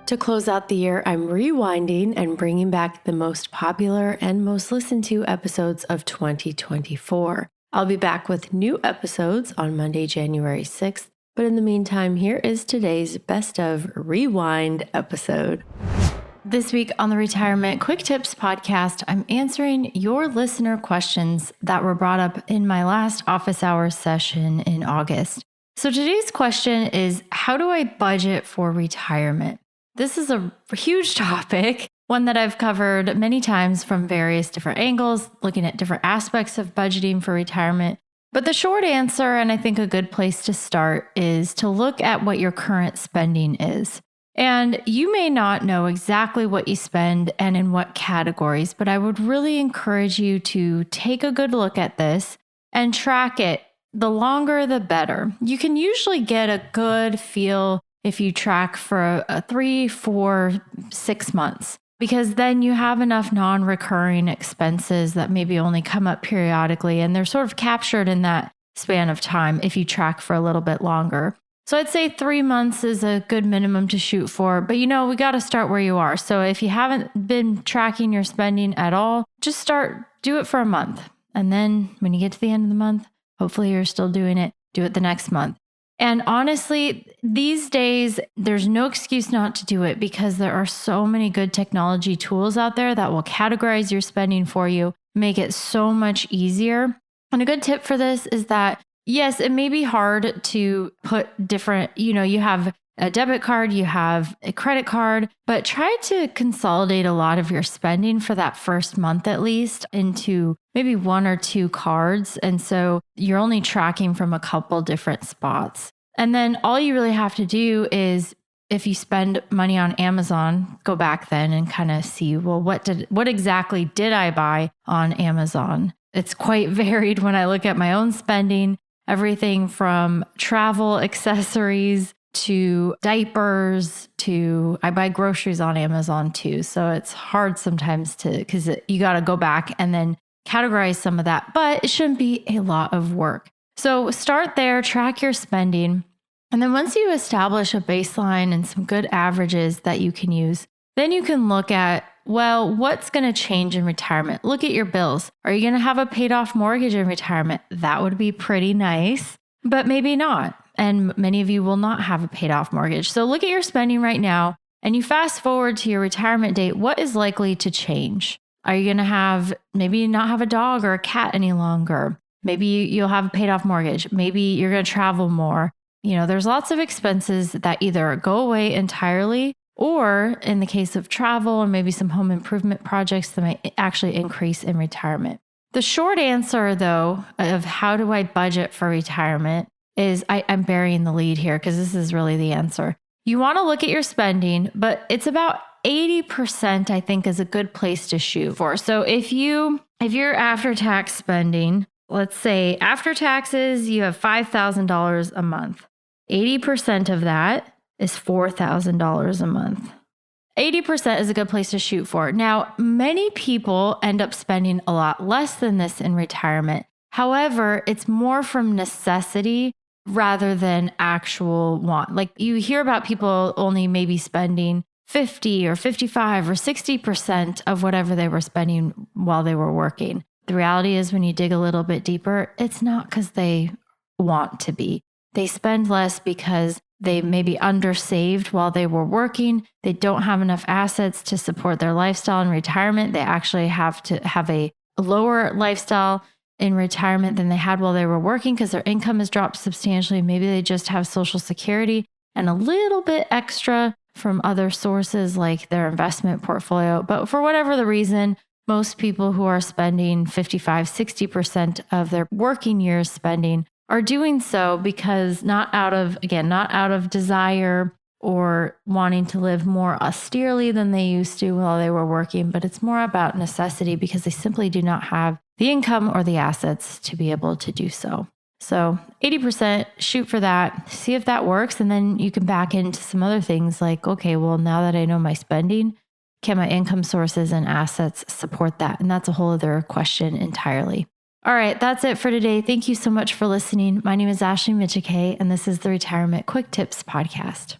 To close out the year, I'm rewinding and bringing back the most popular and most listened to episodes of 2024. I'll be back with new episodes on Monday, January 6th. But in the meantime, here is today's Best of Rewind episode. This week on the Retirement Quick Tips podcast, I'm answering your listener questions that were brought up in my last office hours session in August. So today's question is, how do I budget for retirement? This is a huge topic, one that I've covered many times from various different angles, looking at different aspects of budgeting for retirement. But the short answer, and I think a good place to start, is to look at what your current spending is. And you may not know exactly what you spend and in what categories, but I would really encourage you to take a good look at this and track it. The longer, the better. You can usually get a good feel if you track for 3, 4, 6 months, because then you have enough non-recurring expenses that maybe only come up periodically, and they're sort of captured in that span of time if you track for a little bit longer. So I'd say 3 months is a good minimum to shoot for, but we got to start where you are. So if you haven't been tracking your spending at all, just do it for a month. And then when you get to the end of the month, hopefully you're still doing it, do it the next month. And honestly, these days, there's no excuse not to do it because there are so many good technology tools out there that will categorize your spending for you, make it so much easier. And a good tip for this is that, yes, it may be hard to put different, you have a debit card, you have a credit card, but try to consolidate a lot of your spending for that first month at least into maybe 1 or 2 cards. And so you're only tracking from a couple different spots. And then all you really have to do is, if you spend money on Amazon, go back then and kind of see, well, what exactly did I buy on Amazon? It's quite varied when I look at my own spending, everything from travel accessories to diapers to I buy groceries on Amazon too. So it's hard sometimes because you got to go back and then categorize some of that, but it shouldn't be a lot of work. So start there, track your spending. And then once you establish a baseline and some good averages that you can use, then you can look at, well, what's going to change in retirement? Look at your bills. Are you going to have a paid off mortgage in retirement? That would be pretty nice, but maybe not. And many of you will not have a paid off mortgage. So look at your spending right now and you fast forward to your retirement date. What is likely to change? Are you going to maybe not have a dog or a cat any longer? Maybe you'll have a paid off mortgage. Maybe you're going to travel more. There's lots of expenses that either go away entirely, or in the case of travel or maybe some home improvement projects that might actually increase in retirement. The short answer, though, of how do I budget for retirement is I'm burying the lead here because this is really the answer. You want to look at your spending, but it's about 80%, I think, is a good place to shoot for. So if you're after-tax spending, let's say after taxes, you have $5,000 a month. 80% of that is $4,000 a month. 80% is a good place to shoot for. Now, many people end up spending a lot less than this in retirement. However, it's more from necessity rather than actual want. Like you hear about people only maybe spending 50 or 55 or 60% of whatever they were spending while they were working. The reality is when you dig a little bit deeper, it's not because they want to be. They spend less because they may be undersaved while they were working. They don't have enough assets to support their lifestyle in retirement. They actually have to have a lower lifestyle in retirement than they had while they were working because their income has dropped substantially. Maybe they just have Social Security and a little bit extra from other sources like their investment portfolio. But for whatever the reason, most people who are spending 55, 60% of their working years spending are doing so because not out of desire or wanting to live more austerely than they used to while they were working, but it's more about necessity because they simply do not have the income or the assets to be able to do so. So 80%, shoot for that, see if that works. And then you can back into some other things like, okay, well, now that I know my spending, can my income sources and assets support that? And that's a whole other question entirely. All right, that's it for today. Thank you so much for listening. My name is Ashley Michike, and this is the Retirement Quick Tips Podcast.